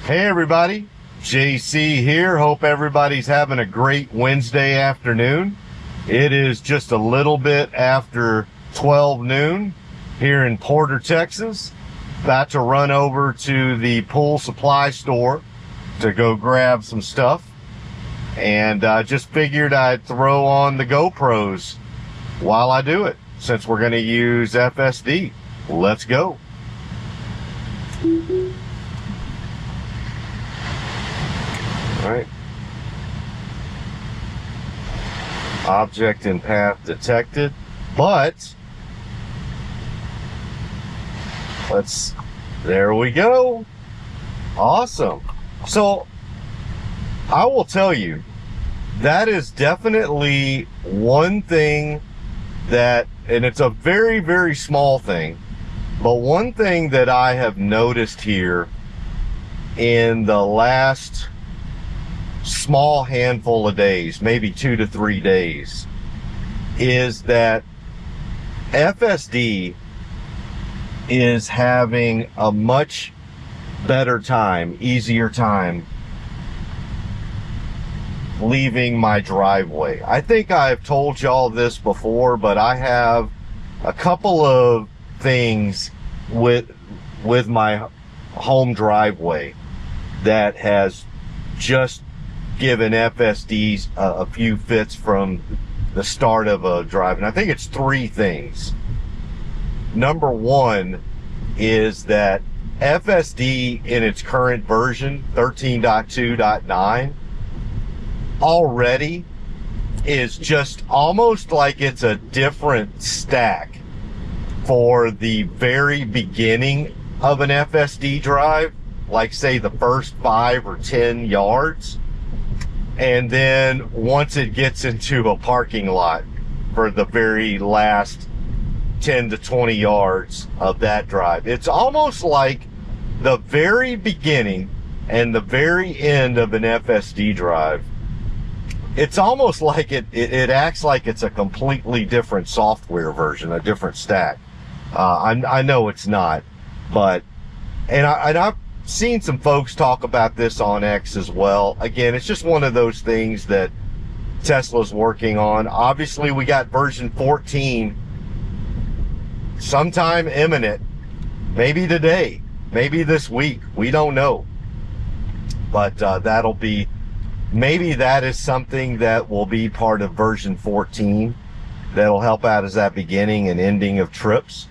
Hey everybody, JC here. Hope everybody's having a great Wednesday afternoon. It is just a little bit after 12 noon here in Porter, Texas. About to run over to the pool supply store to go grab some stuff. And I just figured I'd throw on the GoPros while I do it, since we're going to use FSD. Let's go. All right. Object and path detected, but there we go. Awesome. So I will tell you, that is definitely one thing that, and it's a very, very small thing, but one thing that I have noticed here in the last small handful of days, maybe 2 to 3 days, is that FSD is having a much better time, easier time leaving my driveway. I think I've told y'all this before, but I have a couple of things with my home driveway that has just given FSDs a few fits from the start of a drive. And I think it's 3 things. Number 1 is that FSD in its current version, 13.2.9, already is just almost like it's a different stack for the very beginning of an FSD drive, like say the first 5 or 10 yards. And then once it gets into a parking lot for the very last 10 to 20 yards of that drive, it's almost like the very beginning and the very end of an FSD drive. It's almost like it acts like it's a completely different software version, a different stack. I know it's not, but, and I've seen some folks talk about this on X as well. Again, it's just one of those things that Tesla's working on. Obviously, we got version 14 sometime imminent, maybe today, maybe this week, we don't know. But that'll be, maybe that is something that will be part of version 14 that'll help out as that beginning and ending of trips.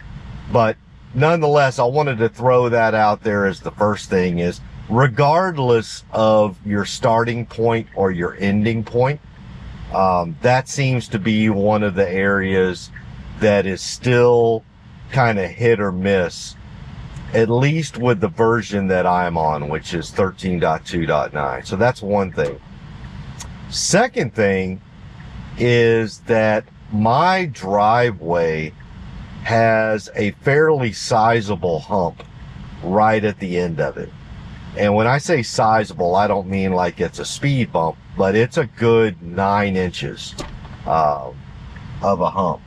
But nonetheless, I wanted to throw that out there as the first thing is, regardless of your starting point or your ending point, that seems to be one of the areas that is still kind of hit or miss, at least with the version that I'm on, which is 13.2.9. So that's one thing. Second thing is that my driveway has a fairly sizable hump right at the end of it. And when I say sizable, I don't mean like it's a speed bump, but it's a good 9 inches of a hump.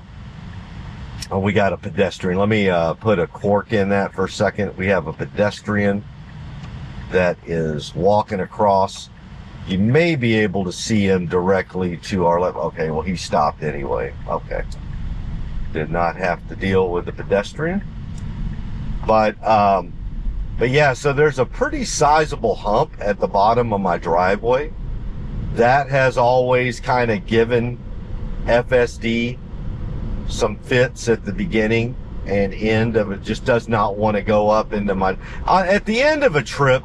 And we got a pedestrian. Let me put a cork in that for a second. We have a pedestrian that is walking across. You may be able to see him directly to our left. Okay, well, he stopped anyway. Okay. Did not have to deal with the pedestrian. But yeah, so there's a pretty sizable hump at the bottom of my driveway. That has always kind of given FSD some fits at the beginning and end of it. Just does not want to go up into my, at the end of a trip,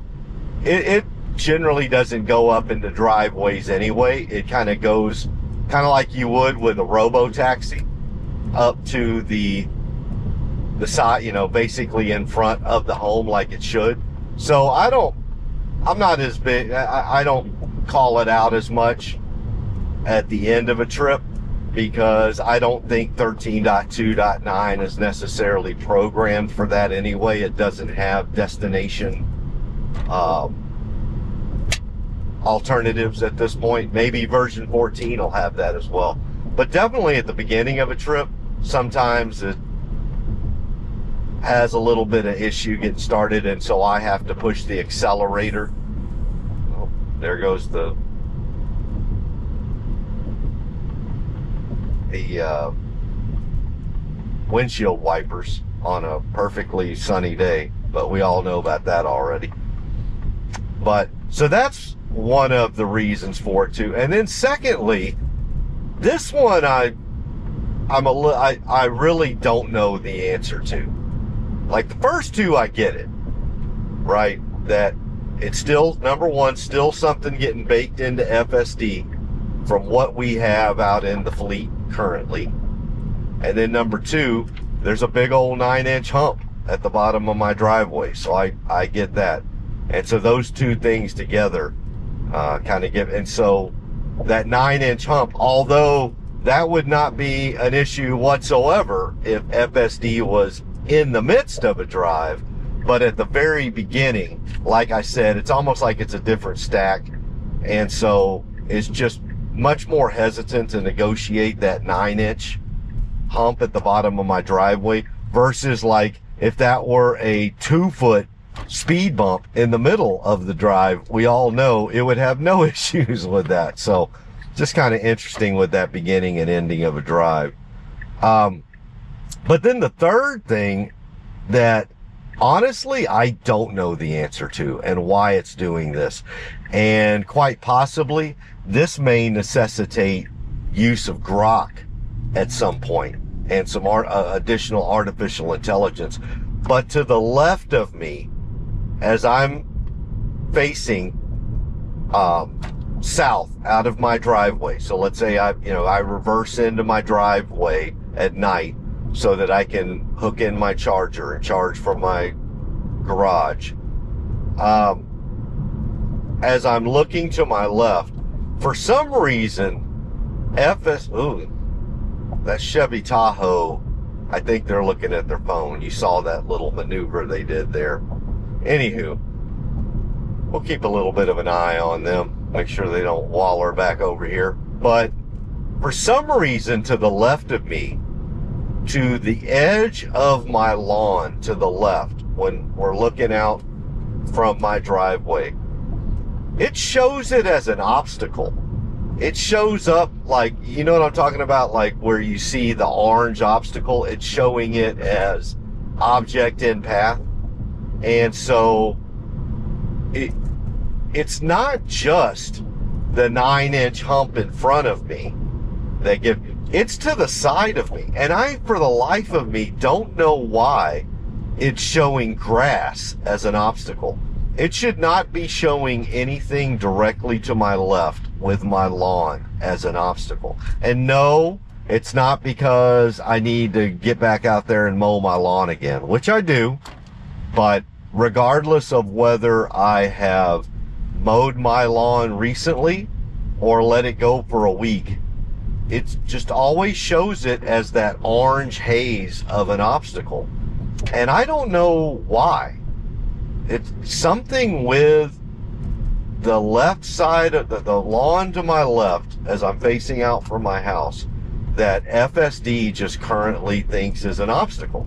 it generally doesn't go up into driveways anyway. It kind of goes kind of like you would with a robo-taxi up to the side, you know, basically in front of the home like it should. So I'm not as big, I don't call it out as much at the end of a trip, because I don't think 13.2.9 is necessarily programmed for that anyway. It doesn't have destination alternatives at this point. Maybe version 14 will have that as well. But definitely at the beginning of a trip, sometimes has a little bit of issue getting started, and so I have to push the accelerator. Oh, there goes the windshield wipers on a perfectly sunny day, but we all know about that already. But so that's one of the reasons for it too. And then secondly, this one I really don't know the answer to. Like the first two, I get it, right? That it's still, number one, still something getting baked into FSD from what we have out in the fleet currently. And then number two, there's a big old 9-inch hump at the bottom of my driveway. So I get that. And so those two things together kind of give, and so that 9-inch hump, although that would not be an issue whatsoever if FSD was in the midst of a drive, but at the very beginning, like I said, it's almost like it's a different stack, and so it's just much more hesitant to negotiate that 9-inch hump at the bottom of my driveway versus like if that were a 2-foot speed bump in the middle of the drive. We all know it would have no issues with that. So just kind of interesting with that beginning and ending of a drive. But then the third thing that honestly I don't know the answer to and why it's doing this, and quite possibly this may necessitate use of grok at some point and some additional artificial intelligence. But to the left of me, as I'm facing south out of my driveway, so let's say I reverse into my driveway at night so that I can hook in my charger and charge from my garage. As I'm looking to my left, for some reason, that Chevy Tahoe, I think they're looking at their phone. You saw that little maneuver they did there. Anywho, we'll keep a little bit of an eye on them, make sure they don't waller back over here. But for some reason, to the left of me, to the edge of my lawn to the left, when we're looking out from my driveway, it shows it as an obstacle. It shows up like, you know what I'm talking about? Like where you see the orange obstacle, it's showing it as object in path. And so it's not just the 9-inch hump in front of me that it's to the side of me. And I, for the life of me, don't know why it's showing grass as an obstacle. It should not be showing anything directly to my left with my lawn as an obstacle. And no, it's not because I need to get back out there and mow my lawn again, which I do. But regardless of whether I have mowed my lawn recently or let it go for a week, it just always shows it as that orange haze of an obstacle. And I don't know why. It's something with the left side of the lawn to my left as I'm facing out from my house that FSD just currently thinks is an obstacle,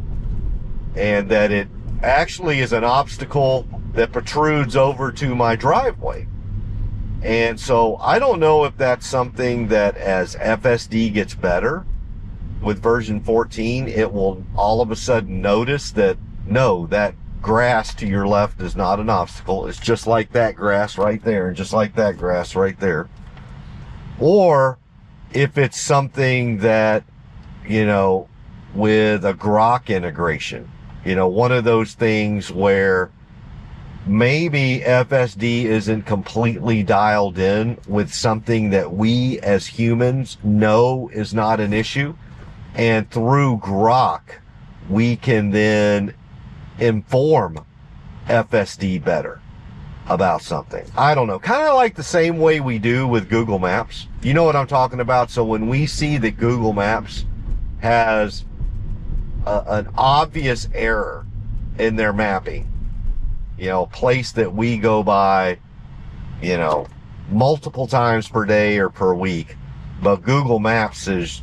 and that it actually is an obstacle that protrudes over to my driveway. And so I don't know if that's something that as FSD gets better with version 14, it will all of a sudden notice that no, that grass to your left is not an obstacle. It's just like that grass right there and just like that grass right there. Or if it's something that, with a grok integration, one of those things where maybe FSD isn't completely dialed in with something that we as humans know is not an issue. And through grok, we can then inform FSD better about something. I don't know. Kind of like the same way we do with Google Maps. You know what I'm talking about? So when we see that Google Maps has an obvious error in their mapping, a place that we go by, multiple times per day or per week, but Google Maps is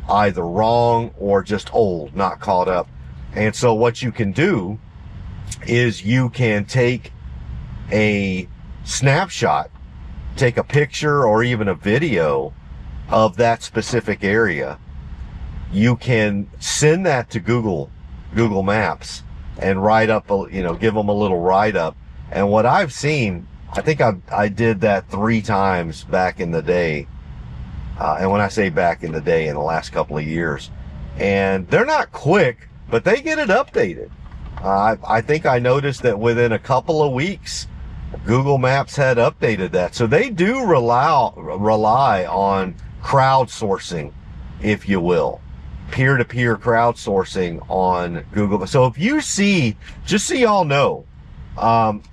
either wrong or just old, not caught up. And so what you can do is you can take a snapshot, take a picture or even a video of that specific area. You can send that to Google Maps and write up, give them a little write-up. And what I've seen, I think I did that 3 times back in the day. And when I say back in the day, in the last couple of years. And they're not quick, but they get it updated. I think I noticed that within a couple of weeks, Google Maps had updated that. So they do rely on crowdsourcing, if you will. Peer-to-peer crowdsourcing on Google. So if you see, just so y'all know,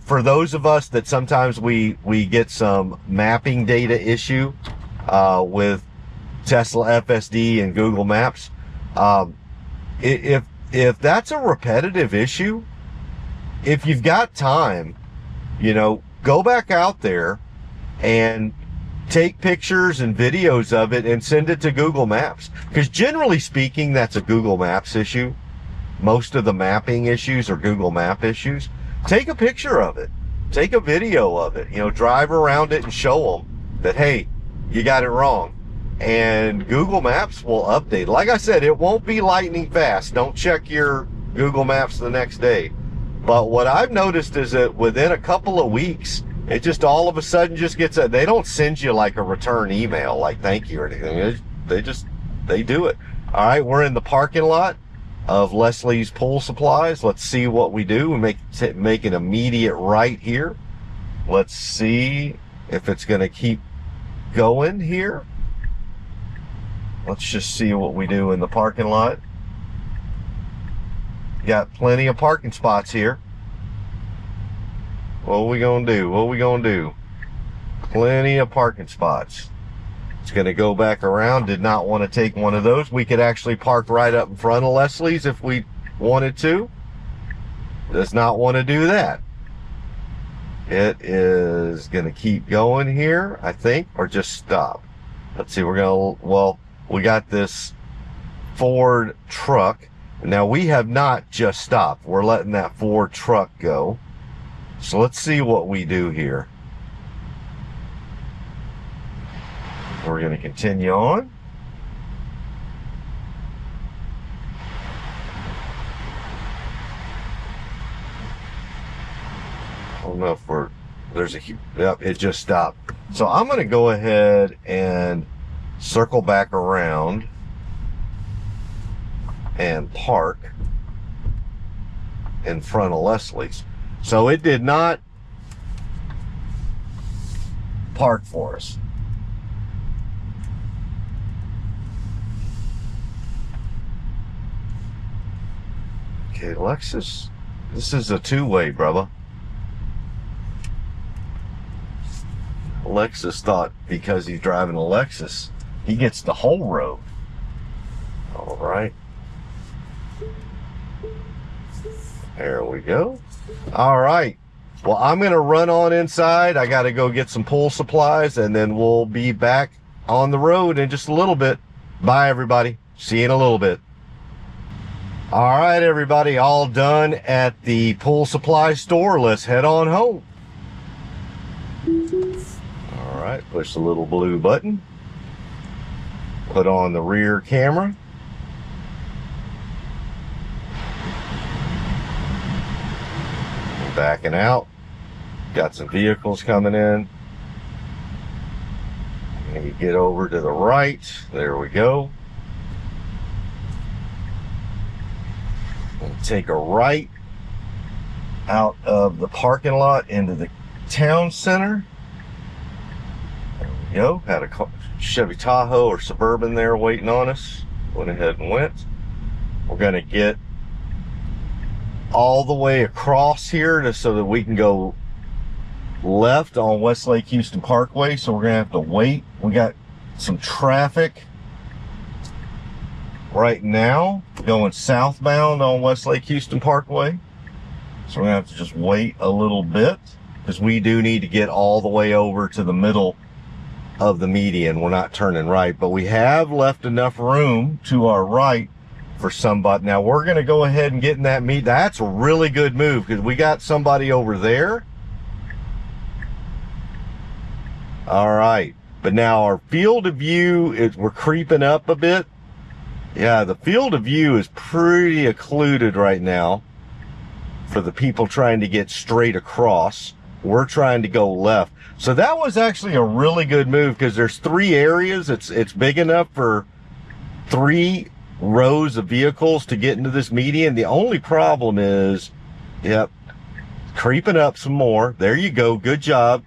for those of us that sometimes we get some mapping data issue with Tesla FSD and Google Maps, if that's a repetitive issue, if you've got time, go back out there and take pictures and videos of it and send it to Google Maps. Because generally speaking, that's a Google Maps issue. Most of the mapping issues are Google Map issues. Take a picture of it. Take a video of it. Drive around it and show them that, hey, you got it wrong. And Google Maps will update. Like I said, it won't be lightning fast. Don't check your Google Maps the next day. But what I've noticed is that within a couple of weeks, it just all of a sudden just gets they don't send you like a return email, like thank you or anything. They do it. All right, we're in the parking lot of Leslie's Pool Supplies. Let's see what we do. We make an immediate right here. Let's see if it's going to keep going here. Let's just see what we do in the parking lot. Got plenty of parking spots here. What are we gonna do? Plenty of parking spots. It's gonna go back around. Did not want to take one of those. We could actually park right up in front of Leslie's if we wanted to. Does not want to do that. It is gonna keep going here, I think, or just stop. Let's see, we got this Ford truck. Now we have not just stopped. We're letting that Ford truck go. So let's see what we do here. We're going to continue on. I don't know if yep, it just stopped. So I'm going to go ahead and circle back around and park in front of Leslie's. So it did not park for us. Okay, Lexus, this is a two-way, brother. Lexus thought because he's driving a Lexus, he gets the whole road. All right. There we go. All right. Well, I'm going to run on inside. I got to go get some pool supplies, and then we'll be back on the road in just a little bit. Bye, everybody. See you in a little bit. All right, everybody. All done at the pool supply store. Let's head on home. All right. Push the little blue button. Put on the rear camera. Backing out. Got some vehicles coming in. And you get over to the right. There we go. And take a right out of the parking lot into the town center. There we go. Had a Chevy Tahoe or Suburban there waiting on us. Went ahead and went. We're going to get all the way across here so that we can go left on Westlake Houston Parkway. So we're gonna have to wait. We got some traffic right now going southbound on Westlake Houston Parkway. So we're gonna have to just wait a little bit because we do need to get all the way over to the middle of the median. We're not turning right, but we have left enough room to our right for somebody. Now we're going to go ahead and get in that meet. That's a really good move because we got somebody over there. All right. But now our field of view is, we're creeping up a bit. Yeah, the field of view is pretty occluded right now for the people trying to get straight across. We're trying to go left. So that was actually a really good move because there's 3 areas. It's big enough for 3 rows of vehicles to get into this median. The only problem is, yep, creeping up some more. There you go. Good job.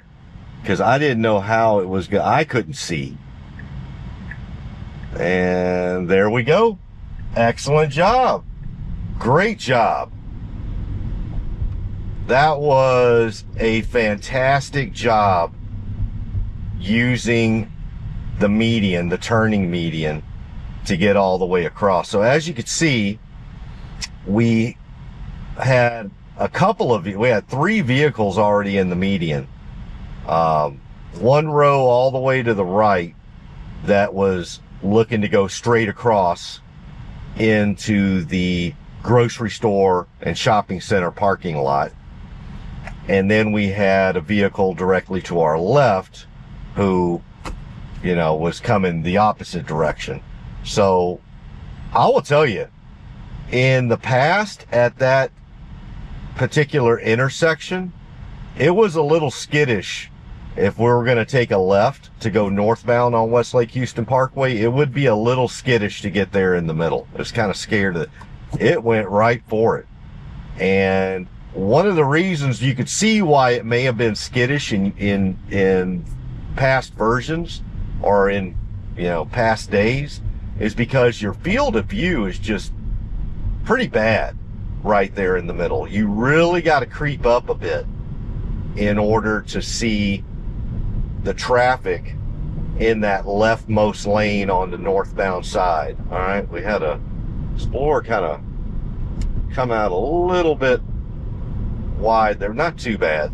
Because I didn't know how it was. I couldn't see. And there we go. Excellent job. Great job. That was a fantastic job using the median, the turning median, to get all the way across. So as you can see, we had we had 3 vehicles already in the median. 1 row all the way to the right that was looking to go straight across into the grocery store and shopping center parking lot. And then we had a vehicle directly to our left who, you know, was coming the opposite direction. So I will tell you, in the past at that particular intersection, it was a little skittish. If we were going to take a left to go northbound on Westlake Houston Parkway, it would be a little skittish to get there in the middle. I was kind of scared of it. It went right for it. And one of the reasons you could see why it may have been skittish in past versions or in, you know, past days is because your field of view is just pretty bad right there in the middle. You really got to creep up a bit in order to see the traffic in that leftmost lane on the northbound side. All right, we had a Explorer kind of come out a little bit wide there. Not too bad.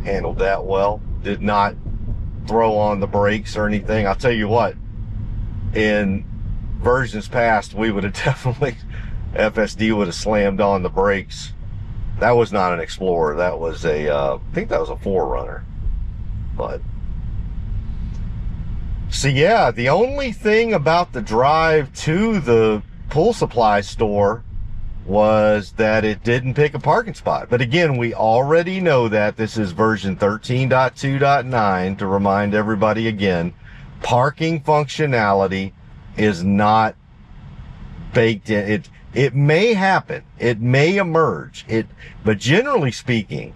Handled that well. Did not throw on the brakes or anything. I'll tell you what, in versions past, we would have definitely, FSD would have slammed on the brakes. That was not an Explorer. That was I think that was a 4Runner. But, so yeah, the only thing about the drive to the pool supply store was that it didn't pick a parking spot. But again, we already know that this is version 13.2.9 to remind everybody again, parking functionality is not baked in. It may happen. It may emerge. But generally speaking,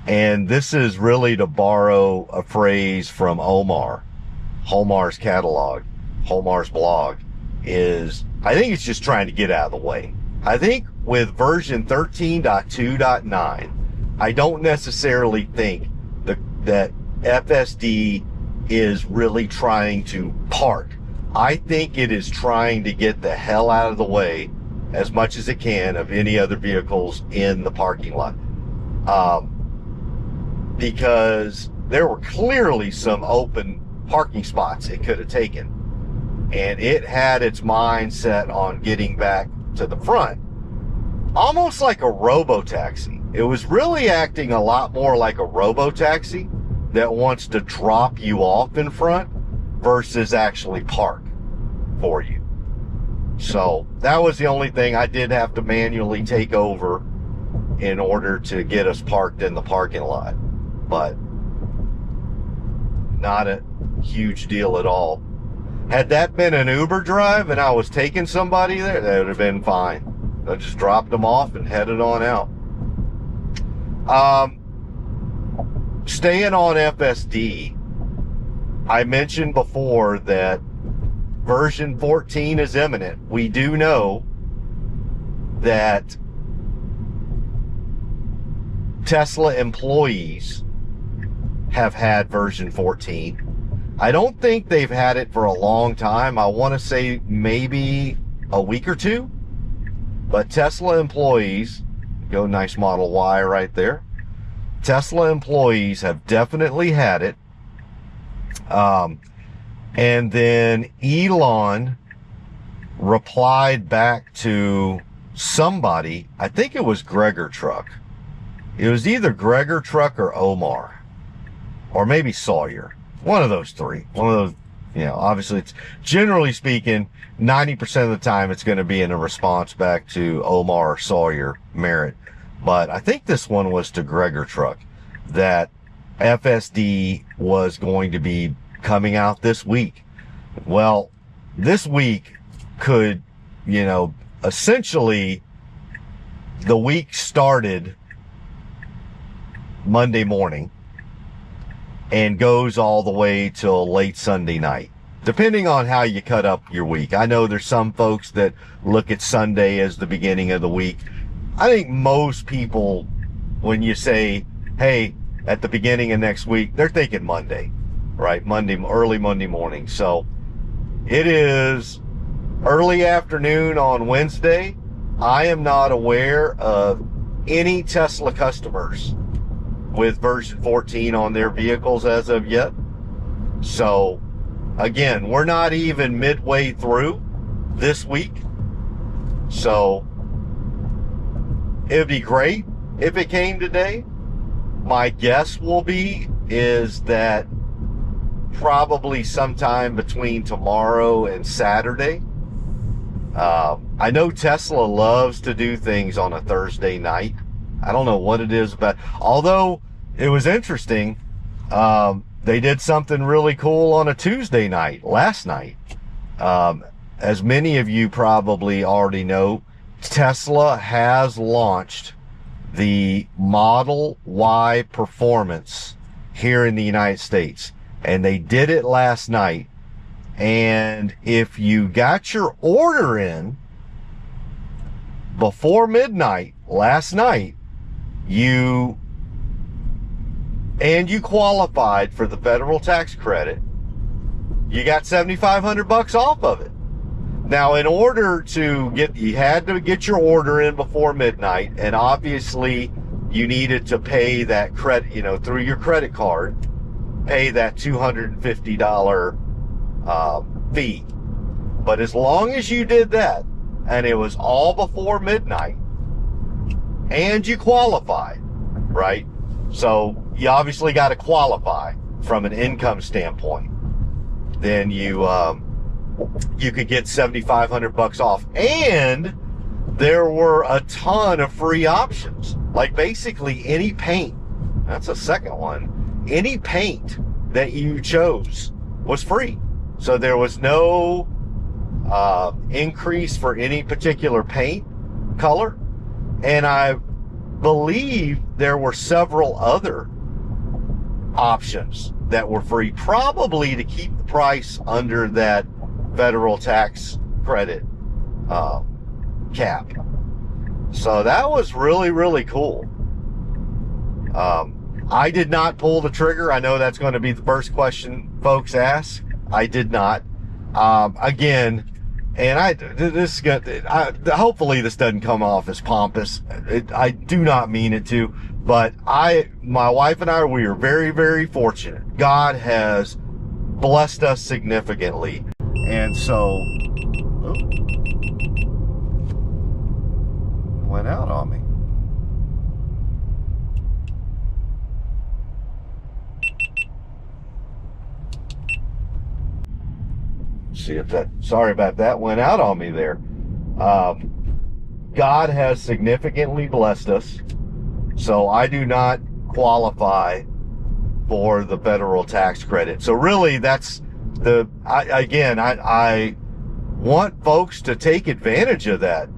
and this is really to borrow a phrase from Homar's catalog, Homar's blog, is I think it's just trying to get out of the way. I think with version 13.2.9, I don't necessarily think that FSD is really trying to park. I think it is trying to get the hell out of the way as much as it can of any other vehicles in the parking lot. Because there were clearly some open parking spots it could have taken. And it had its mind set on getting back to the front. Almost like a robo-taxi. It was really acting a lot more like a robo-taxi that wants to drop you off in front versus actually park for you. So that was the only thing I did have to manually take over in order to get us parked in the parking lot. But not a huge deal at all. Had that been an Uber drive and I was taking somebody there, that would have been fine. I just dropped them off and headed on out. Staying on FSD, I mentioned before that version 14 is imminent. We do know that Tesla employees have had version 14. I don't think they've had it for a long time. I want to say maybe a week or two. But Tesla employees, go nice Model Y right there. Tesla employees have definitely had it. And then Elon replied back to somebody. I think it was Gregor Truck. It was either Gregor Truck or Omar, or maybe Sawyer. One of those three. One of those, obviously it's, generally speaking, 90% of the time it's going to be in a response back to Omar or Sawyer Merritt. But I think this one was to Gregor Truck, that FSD was going to be coming out this week. Well, this week could, essentially the week started Monday morning and goes all the way till late Sunday night, depending on how you cut up your week. I know there's some folks that look at Sunday as the beginning of the week. I think most people, when you say, hey, at the beginning of next week, they're thinking Monday, right? Early Monday morning. So it is early afternoon on Wednesday. I am not aware of any Tesla customers with version 14 on their vehicles as of yet. So again, we're not even midway through this week. So it would be great if it came today. My guess is that probably sometime between tomorrow and Saturday. I know Tesla loves to do things on a Thursday night. I don't know what it is, but although it was interesting, they did something really cool on a Tuesday night, last night. As many of you probably already know, Tesla has launched the Model Y Performance here in the United States, and they did it last night. And if you got your order in before midnight last night, you qualified for the federal tax credit, you got $7,500 off of it. Now, in order to you had to get your order in before midnight, and obviously you needed to pay that credit, through your credit card, pay that $250 fee. But as long as you did that, and it was all before midnight, and you qualified, right? So you obviously got to qualify from an income standpoint. Then you could get $7,500 off, and there were a ton of free options, like basically any paint. That's a second one. Any paint that you chose was free, so there was no increase for any particular paint color. And I believe there were several other options that were free, probably to keep the price under that federal tax credit cap. So that was really, really cool. I did not pull the trigger. I know that's going to be the first question folks ask. I did not. Again, and hopefully this doesn't come off as pompous. I do not mean it to, but my wife and I, we are very, very fortunate. God has blessed us significantly. And so, went out on me. See if sorry about that, went out on me there. God has significantly blessed us, so I do not qualify for the federal tax credit. So really, that's I want folks to take advantage of that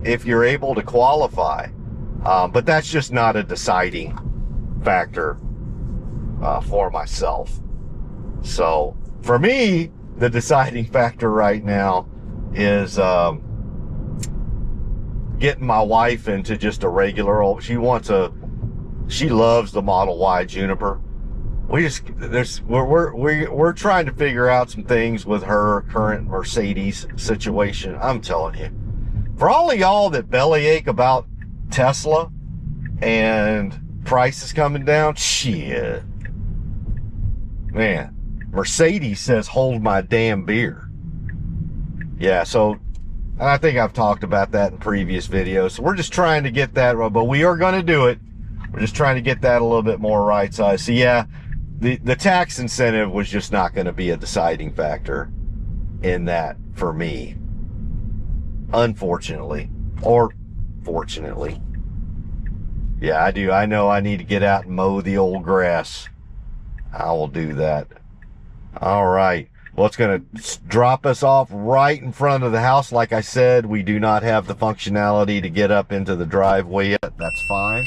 if you're able to qualify, but that's just not a deciding factor for myself. So for me, the deciding factor right now is getting my wife into just a regular old. She loves the Model Y Juniper. We're trying to figure out some things with her current Mercedes situation. I'm telling you, for all of y'all that bellyache about Tesla and prices coming down, shit, man, Mercedes says hold my damn beer. Yeah, so I think I've talked about that in previous videos. So we're just trying to get that, but we are going to do it. We're just trying to get that a little bit more right size. So yeah, the tax incentive was just not going to be a deciding factor in that for me, unfortunately, or fortunately. Yeah, I do. I know I need to get out and mow the old grass. I will do that. All right. Well, it's going to drop us off right in front of the house. Like I said, we do not have the functionality to get up into the driveway yet. That's fine.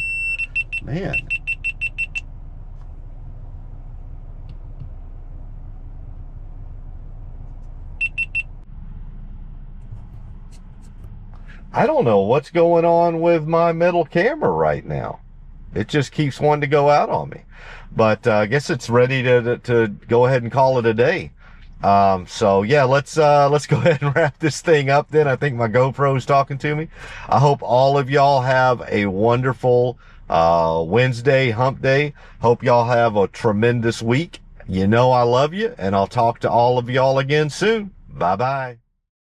Man. I don't know what's going on with my middle camera right now. It just keeps wanting to go out on me. But I guess it's ready to go ahead and call it a day. So yeah, let's go ahead and wrap this thing up then. I think my GoPro's talking to me. I hope all of y'all have a wonderful Wednesday, hump day. Hope y'all have a tremendous week. You know I love you, and I'll talk to all of y'all again soon. Bye-bye.